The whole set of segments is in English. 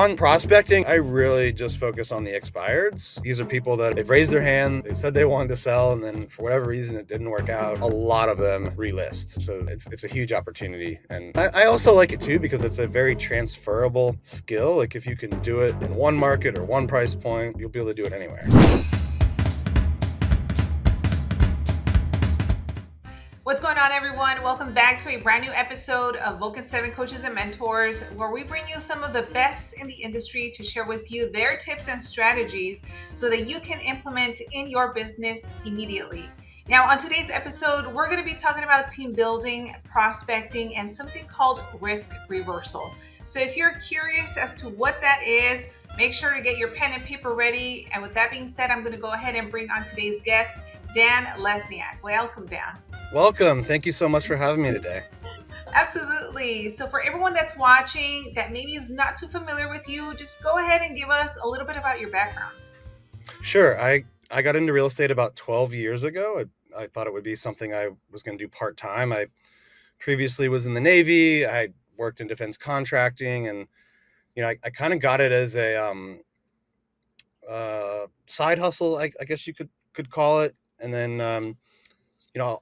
on prospecting, I really just focus on the expireds. These are people that they've raised their hand, they said they wanted to sell, and then for whatever reason it didn't work out. A lot of them relist. So it's a huge opportunity. And I also like it too because it's a very transferable skill. Like if you can do it in one market or one price point, you'll be able to do it anywhere. What's going on, everyone? Welcome back to a brand new episode of Vulcan7 Coaches and Mentors, where we bring you some of the best in the industry to share with you their tips and strategies so that you can implement in your business immediately. Now, on today's episode, we're going to be talking about team building, prospecting, and something called risk reversal. So if you're curious as to what that is, make sure to get your pen and paper ready. And with that being said, I'm going to go ahead and bring on today's guest, Dan Lesniak. Welcome, Dan. Welcome. Thank you so much for having me today. Absolutely. So for everyone that's watching that maybe is not too familiar with you, just go ahead and give us a little bit about your background. Sure. I got into real estate about 12 years ago. I thought it would be something I was going to do part-time. I previously was in the Navy. I worked in defense contracting, and I kind of got it as a side hustle, I guess you could call it. And then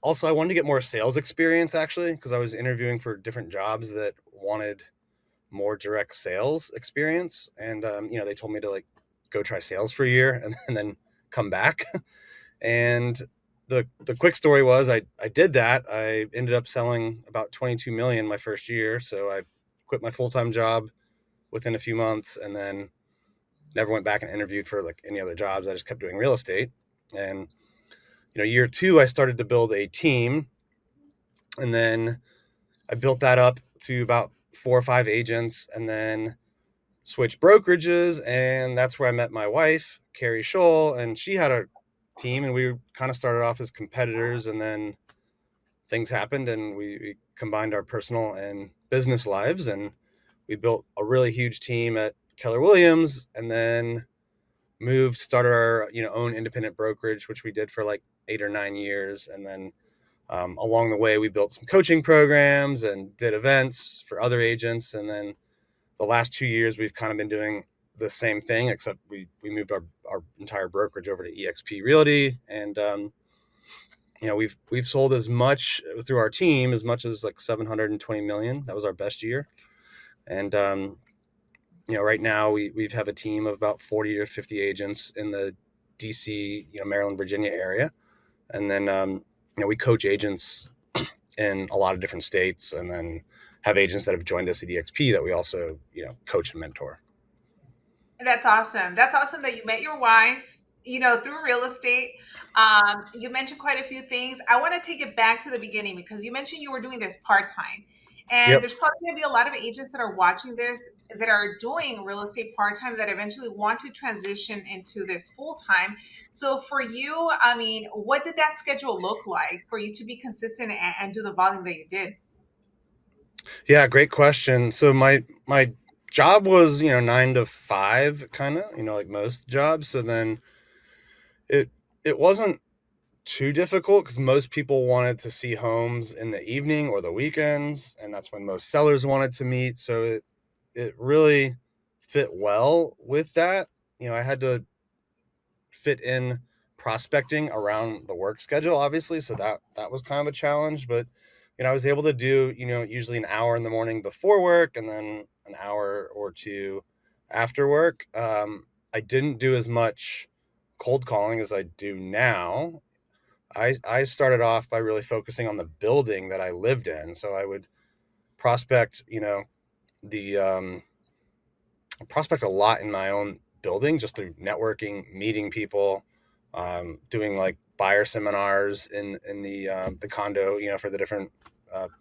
also I wanted to get more sales experience actually, because I was interviewing for different jobs that wanted more direct sales experience. And they told me to like go try sales for a year and then come back. And the quick story was I did that. I ended up selling about 22 million my first year. So I quit my full-time job within a few months and then never went back and interviewed for like any other jobs. I just kept doing real estate. And year two, I started to build a team, and then I built that up to about 4 or 5 agents, and then switched brokerages. And that's where I met my wife, Carrie Scholl, and she had a team, and we kind of started off as competitors, and then things happened, and we combined our personal and business lives, and we built a really huge team at Keller Williams, and then started our own independent brokerage, which we did for like 8 or 9 years. And then along the way, we built some coaching programs and did events for other agents. And then the last 2 years, we've kind of been doing the same thing, except we moved our entire brokerage over to EXP Realty. And we've sold as much through our team as much as like 720 million. That was our best year. And right now we have a team of about 40 or 50 agents in the DC, Maryland, Virginia area. And then, we coach agents in a lot of different states, and then have agents that have joined us at EXP that we also, coach and mentor. That's awesome. That's awesome that you met your wife, through real estate. You mentioned quite a few things. I want to take it back to the beginning because you mentioned you were doing this part-time. And Yep. there's probably going to be a lot of agents that are watching this that are doing real estate part-time that eventually want to transition into this full-time. So for you, I mean, what did that schedule look like for you to be consistent and do the volume that you did? Yeah, great question. So my job was, 9 to 5, kind of, like most jobs. So then it it wasn't too difficult because most people wanted to see homes in the evening or the weekends, and that's when most sellers wanted to meet. So it really fit well with that. I had to fit in prospecting around the work schedule, obviously. So that was kind of a challenge, but I was able to do, usually an hour in the morning before work and then an hour or two after work. I didn't do as much cold calling as I do now. I started off by really focusing on the building that I lived in. So I would prospect, the prospect a lot in my own building just through networking, meeting people, doing like buyer seminars in the condo, for the different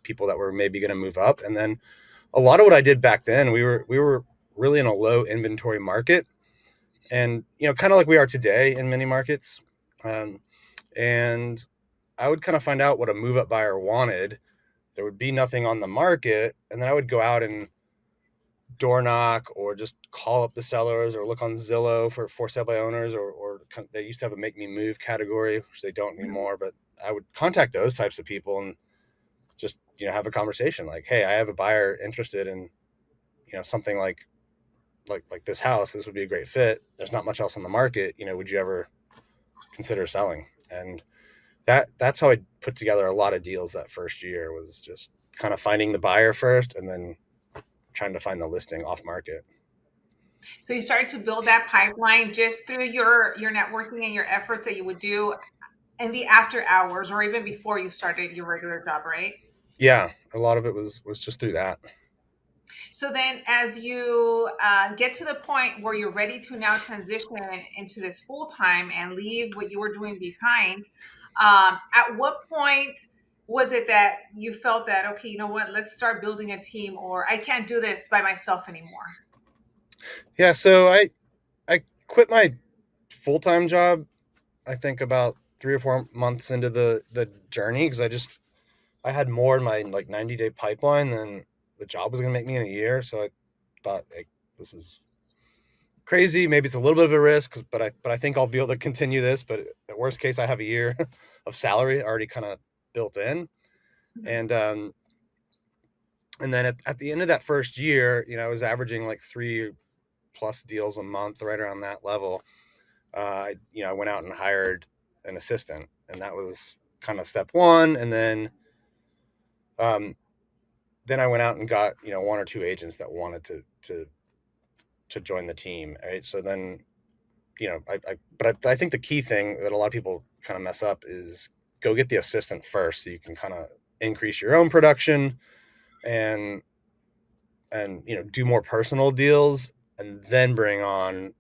people that were maybe going to move up. And then a lot of what I did back then, we were really in a low inventory market, and kind of like we are today in many markets. Um, and I would kind of find out what a move up buyer wanted. There would be nothing on the market, and then I would go out and door knock or just call up the sellers or look on Zillow for sale by owners, or they used to have a make me move category, which they don't anymore, but I would contact those types of people and just, have a conversation like, hey, I have a buyer interested in, something like like this house, this would be a great fit. There's not much else on the market. Would you ever consider selling? And that's how I put together a lot of deals that first year, was just kind of finding the buyer first and then trying to find the listing off market. So you started to build that pipeline just through your networking and your efforts that you would do in the after hours or even before you started your regular job, right? Yeah, a lot of it was just through that. So then, as you get to the point where you're ready to now transition into this full time and leave what you were doing behind, at what point was it that you felt that, okay, you know what, let's start building a team, or I can't do this by myself anymore? Yeah, so I quit my full-time job, I think about 3 or 4 months into the journey, because I had more in my like 90-day pipeline than the job was going to make me in a year. So I thought, like, this is crazy. Maybe it's a little bit of a risk, but I think I'll be able to continue this. But at worst case, I have a year of salary already kind of built in. Mhm. And um and then at the end of that first year, I was averaging like 3+ deals a month, right around that level. I went out and hired an assistant, and that was kind of step one. And um, then I went out and got one or two agents that wanted to join the team. Right, so then I think the key thing that a lot of people kind of mess up is go get the assistant first, so you can kind of increase your own production and do more personal deals, and then bring on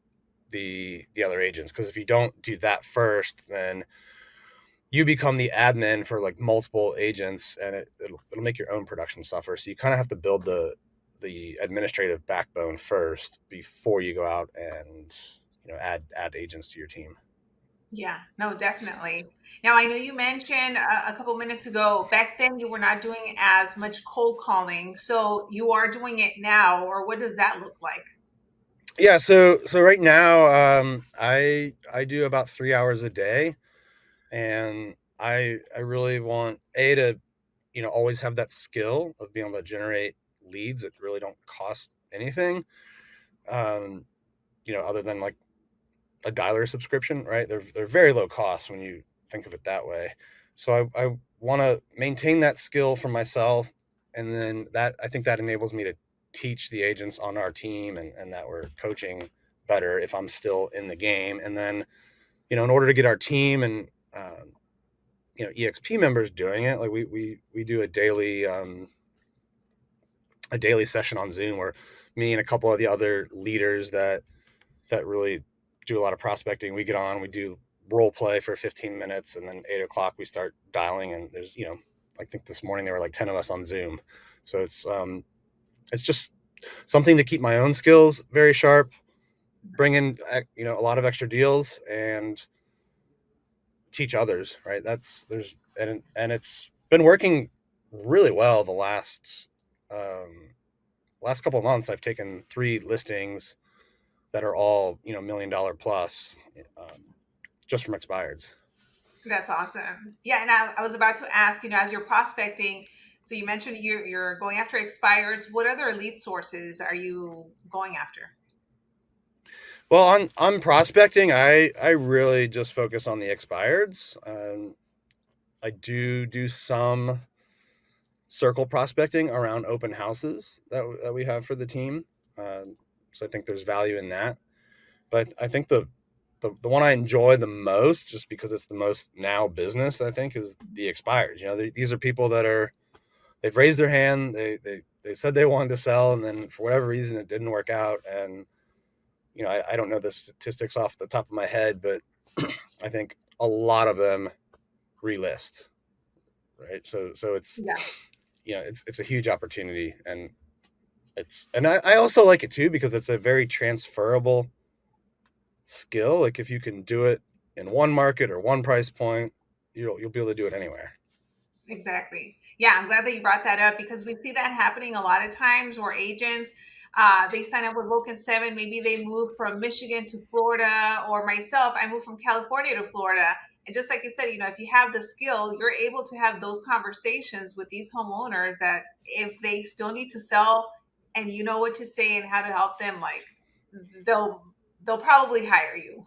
the other agents. Because if you don't do that first, then you become the admin for like multiple agents, and it'll make your own production suffer. So you kind of have to build the administrative backbone first before you go out and add agents to your team. Yeah, no, definitely. Now, I know you mentioned a couple minutes ago, back then you were not doing as much cold calling. So you are doing it now, or what does that look like? Yeah, so right now, I do about 3 hours a day, and I really want to always have that skill of being able to generate leads that really don't cost anything, um, other than like a dialer subscription, right? They're very low cost when you think of it that way. So I want to maintain that skill for myself, and then that I think that enables me to teach the agents on our team, and that we're coaching better if I'm still in the game. And then in order to get our team and EXP members doing it, like we do a daily session on Zoom where me and a couple of the other leaders that really do a lot of prospecting. We get on, we do role play for 15 minutes, and then 8 o'clock we start dialing. And there's, I think this morning there were like 10 of us on Zoom. So it's just something to keep my own skills very sharp, bring in, a lot of extra deals, and teach others. Right. And it's been working really well the last couple of months. I've taken 3 listings that are all $1 million plus, um, just from expireds. That's awesome. Yeah, and I was about to ask, as you're prospecting, so you mentioned you're going after expireds. What other lead sources are you going after? Well, on prospecting, I really just focus on the expireds. I do some circle prospecting around open houses that we have for the team. So I think there's value in that. But I think the one I enjoy the most, just because it's the most now business, I think, is the expireds. These are people they've raised their hand. They said they wanted to sell, and then for whatever reason it didn't work out. And I don't know the statistics off the top of my head, but I think a lot of them relist, right? So it's Yeah, it's a huge opportunity. And I also like it too, because it's a very transferable skill. Like, if you can do it in one market or one price point, you'll be able to do it anywhere. exactly. Yeah, I'm glad that you brought that up because we see that happening a lot of times where agents they sign up with Vulcan 7. Maybe they move from Michigan to Florida, or myself, I moved from California to Florida. And just like you said, if you have the skill, you're able to have those conversations with these homeowners that if they still need to sell and you know what to say and how to help them, like they'll they'll probably hire you.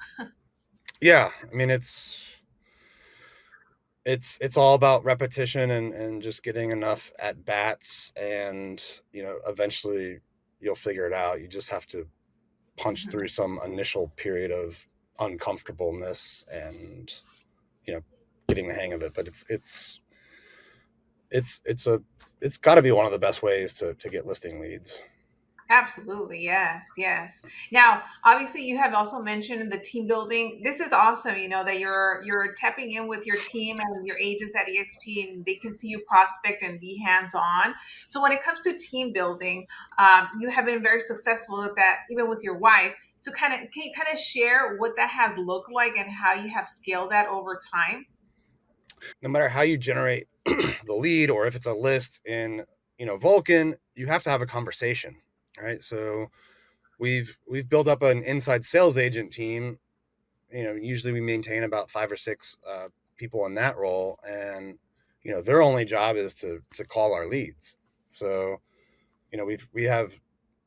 Yeah, I mean it's all about repetition and just getting enough at bats, and eventually you'll figure it out. You just have to punch through Mhm. some initial period of uncomfortableness and you know getting the hang of it. But it's a it's got to be one of the best ways to get listing leads. Absolutely. Yes. Yes. Now, obviously you have also mentioned the team building. This is awesome, that you're tapping in with your team and your agents at EXP, and they can see you prospect and be hands-on. So when it comes to team building, you have been very successful at that, even with your wife. So can you kind of share what that has looked like and how you have scaled that over time? No matter how you generate the lead, or if it's a list in Vulcan, you have to have a conversation, right? So we've built up an inside sales agent team. Usually we maintain about 5 or 6 people in that role, and their only job is to call our leads. So we have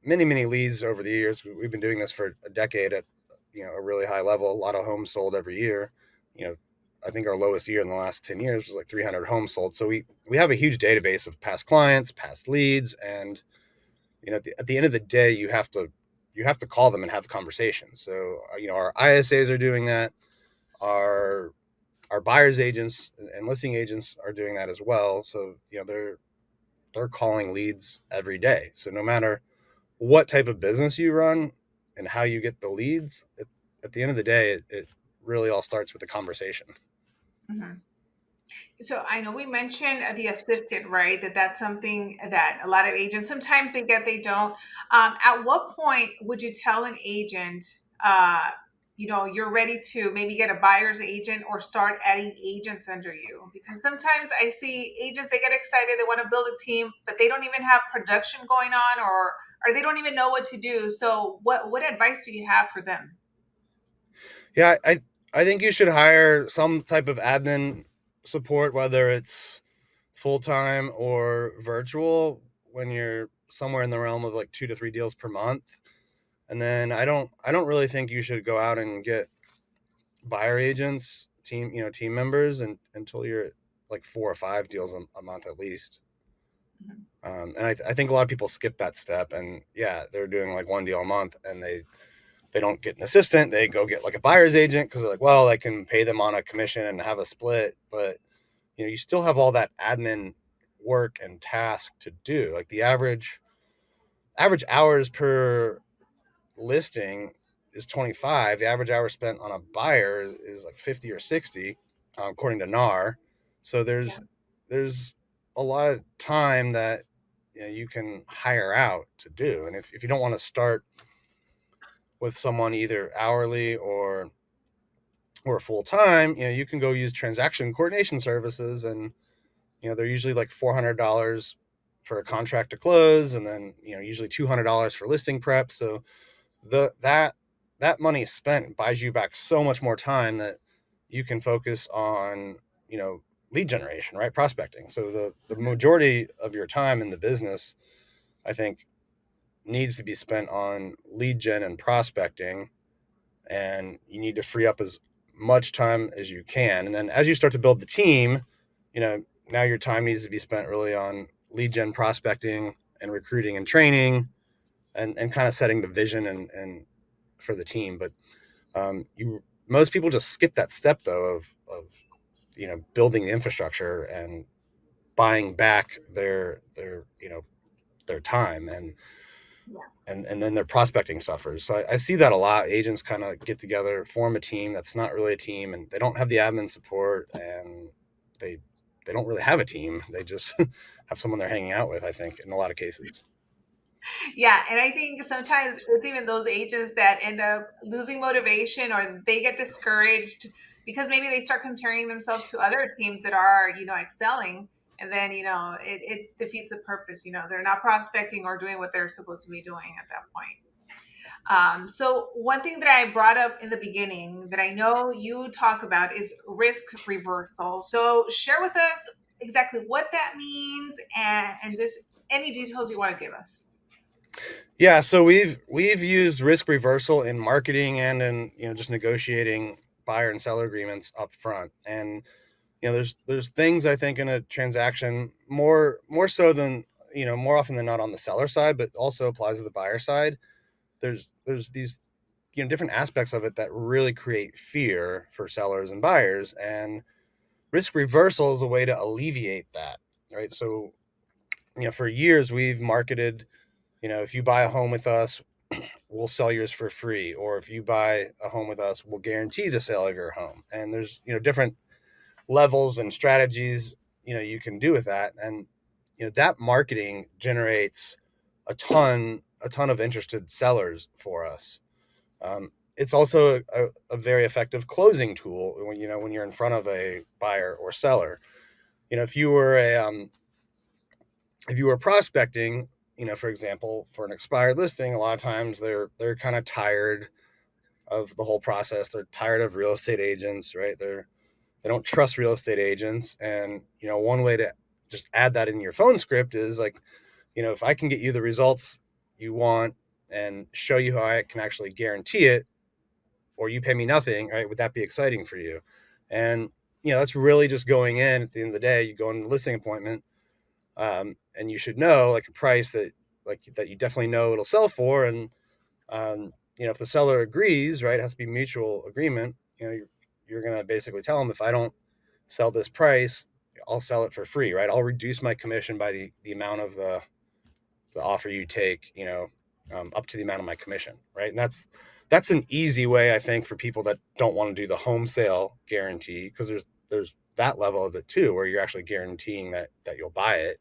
many leads over the years. We've been doing this for a decade at a really high level. A lot of homes sold every year. you know I think our lowest year in the last 10 years was like 300 homes sold. So we have a huge database of past clients, past leads, and at the end of the day, you have to call them and have conversations. So our ISAs are doing that. Our buyers agents and listing agents are doing that as well. So they're calling leads every day. So no matter what type of business you run and how you get the leads, at the end of the day, it really all starts with a conversation. Mhm. So I know we mentioned the assistant, right? That's something that a lot of agents sometimes they get, they don't. At what point would you tell an agent, you're ready to maybe get a buyer's agent or start adding agents under you? Because sometimes I see agents, they get excited, they want to build a team, but they don't even have production going on, or they don't even know what to do. So what advice do you have for them? Yeah, I think you should hire some type of admin support, whether it's full time or virtual, when you're somewhere in the realm of like 2 to 3 deals per month. And then I don't really think you should go out and get buyer agents, team members, until you're at like 4 or 5 deals a month at least. Mhm. And I think a lot of people skip that step, and yeah, they're doing like 1 deal a month, and they don't get an assistant. They go get like a buyer's agent because they're like, well, I can pay them on a commission and have a split. But you still have all that admin work and task to do. Like the average hours per listing is 25. The average hour spent on a buyer is like 50 or 60, according to NAR. So Yeah. there's a lot of time that you can hire out to do. And if you don't want to start with someone either hourly or full time, you can go use transaction coordination services, and they're usually like $400 for a contract to close, and then usually $200 for listing prep. So the that money spent buys you back so much more time that you can focus on lead generation, right? Prospecting. So the Mhm. majority of your time in the business, I think, needs to be spent on lead gen and prospecting, and you need to free up as much time as you can. And then as you start to build the team, now your time needs to be spent really on lead gen, prospecting, and recruiting and training, and kind of setting the vision and for the team. But you most people just skip that step, though, of building the infrastructure and buying back their time, Yeah. and then their prospecting suffers. So I see that a lot. Agents kind of get together, form a team that's not really a team, and they don't have the admin support, and they they don't really have a team. They just have someone they're hanging out with, I think, in a lot of cases. Yeah, and I think sometimes it's even those agents that end up losing motivation, or they get discouraged because maybe they start comparing themselves to other teams that are, excelling. And then, it defeats the purpose. They're not prospecting or doing what they're supposed to be doing at that point. So one thing that I brought up in the beginning that I know you talk about is risk reversal. So share with us exactly what that means, and just any details you want to give us. Yeah, so we've used risk reversal in marketing and in just negotiating buyer and seller agreements up front. And there's things I think in a transaction more so than more often than not on the seller side, but also applies to the buyer side. There's these different aspects of it that really create fear for sellers and buyers, and risk reversal is a way to alleviate that, right? So for years we've marketed, if you buy a home with us, we'll sell yours for free, or if you buy a home with us, we'll guarantee the sale of your home. And there's different levels and strategies you can do with that. And that marketing generates a ton of interested sellers for us. It's also a very effective closing tool when you're in front of a buyer or seller. If you were prospecting, for example, for an expired listing, a lot of times they're kind of tired of the whole process. They're tired of real estate agents, right? They don't trust real estate agents. And one way to just add that in your phone script is like, if I can get you the results you want and show you how I can actually guarantee it, or you pay me nothing, right? Would that be exciting for you? And that's really just going in at the end of the day. You go in the listing appointment, and you should know like a price that you definitely know it'll sell for. And if the seller agrees, right, it has to be mutual agreement. You're going to basically tell them, if I don't sell this price, I'll sell it for free, right? I'll reduce my commission by the amount of the offer you take, up to the amount of my commission, right? And that's an easy way, I think, for people that don't want to do the home sale guarantee, because there's that level of it too, where you're actually guaranteeing that you'll buy it,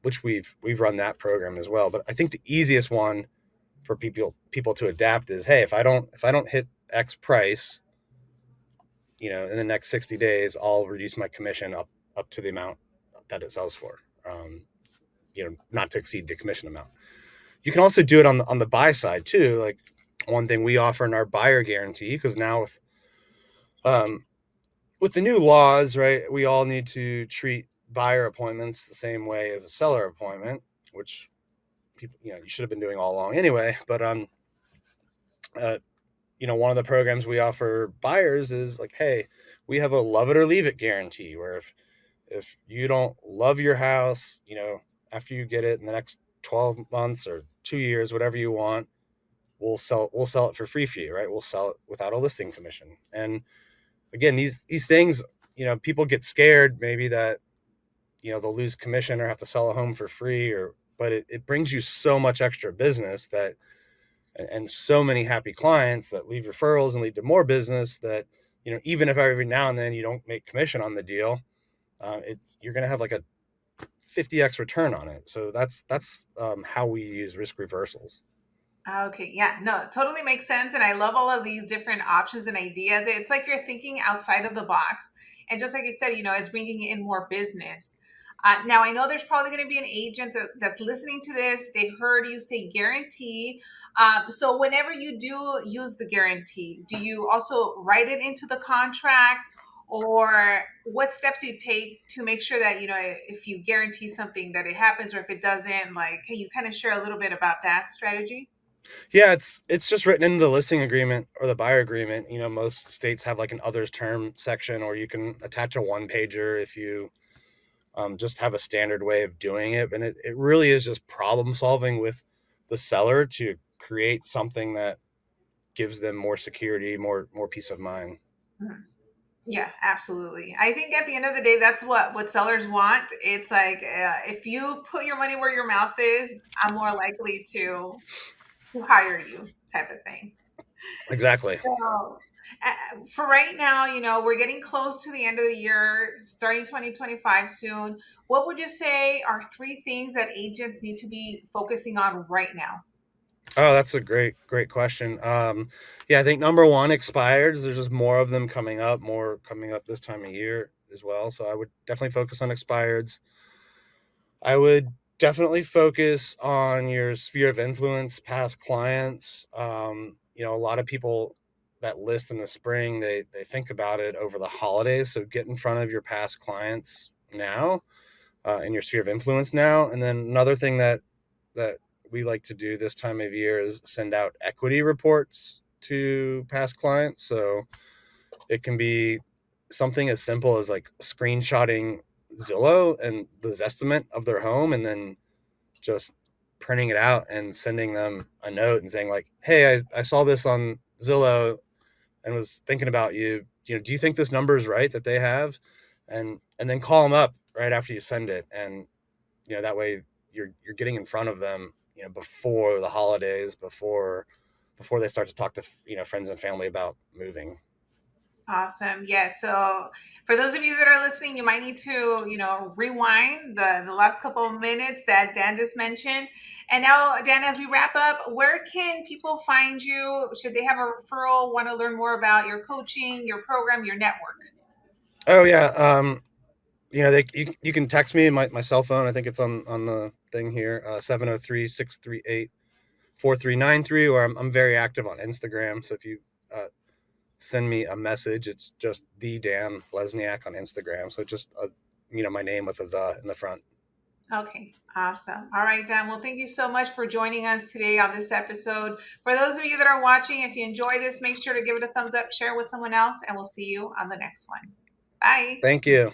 which we've run that program as well. But I think the easiest one for people to adapt is, hey, if I don't hit X price, in the next 60 days, I'll reduce my commission up to the amount that it sells for. Not to exceed the commission amount. You can also do it on the buy side too. Like, one thing we offer in our buyer guarantee, because now um, with the new laws, right, we all need to treat buyer appointments the same way as a seller appointment, which people you should have been doing all along anyway. But uh, one of the programs we offer buyers is like, hey, we have a love it or leave it guarantee, where if you don't love your house, after you get it in the next 12 months or 2 years, whatever you want, we'll sell it for free for you, right? We'll sell it without a listing commission. And again, these things, people get scared maybe that they'll lose commission or have to sell a home for free, but it brings you so much extra business that and so many happy clients that leave referrals and lead to more business, that even if every now and then you don't make commission on the deal, you're going to have like a 50x return on it. So that's how we use risk reversals. Okay, yeah, no, totally makes sense. And I love all of these different options and ideas. It's like you're thinking outside of the box. And just like you said, it's bringing in more business. Now, I know there's probably going to be an agent that's listening to this. They heard you say guarantee. So, whenever you do use the guarantee, do you also write it into the contract? Or what steps do you take to make sure that, if you guarantee something that it happens, or if it doesn't, like, can you kind of share a little bit about that strategy? Yeah, it's just written into the listing agreement or the buyer agreement. Most states have like an others term section, or you can attach a one pager if you just have a standard way of doing it. And it really is just problem solving with the seller to create something that gives them more security, more peace of mind. Mhm. Yeah, absolutely. I think at the end of the day, that's what sellers want. It's like, if you put your money where your mouth is, I'm more likely to hire you, type of thing. Exactly. So, for right now, we're getting close to the end of the year, starting 2025 soon. What would you say are three things that agents need to be focusing on right now? Oh, that's a great question. Yeah, I think number one, expireds. There's just more coming up this time of year as well. So I would definitely focus on expireds. I would definitely focus on your sphere of influence, past clients. A lot of people that list in the spring, they think about it over the holidays. So get in front of your past clients now, in your sphere of influence now. And then another thing that we like to do this time of year is send out equity reports to past clients. So it can be something as simple as like screenshotting Zillow and the Zestimate of their home, and then just printing it out and sending them a note and saying like, "Hey, I saw this on Zillow and was thinking about you. You know, do you think this number is right that they have?" And then call them up right after you send it, and that way you're getting in front of them, before the holidays, before they start to talk to friends and family about moving. Awesome. Yeah. So for those of you that are listening, you might need to, rewind the last couple of minutes that Dan just mentioned. And now, Dan, as we wrap up, where can people find you? Should they have a referral, want to learn more about your coaching, your program, your network? Oh yeah. You can text me my cell phone. I think it's on the thing here, 703-638-4393, or I'm very active on Instagram. So if you uh, send me a message, it's just the Dan Lesniak on Instagram. So just my name with a the in the front. Okay, awesome. All right, Dan. Well, thank you so much for joining us today on this episode. For those of you that are watching, if you enjoy this, make sure to give it a thumbs up, share it with someone else, and we'll see you on the next one. Bye. Thank you.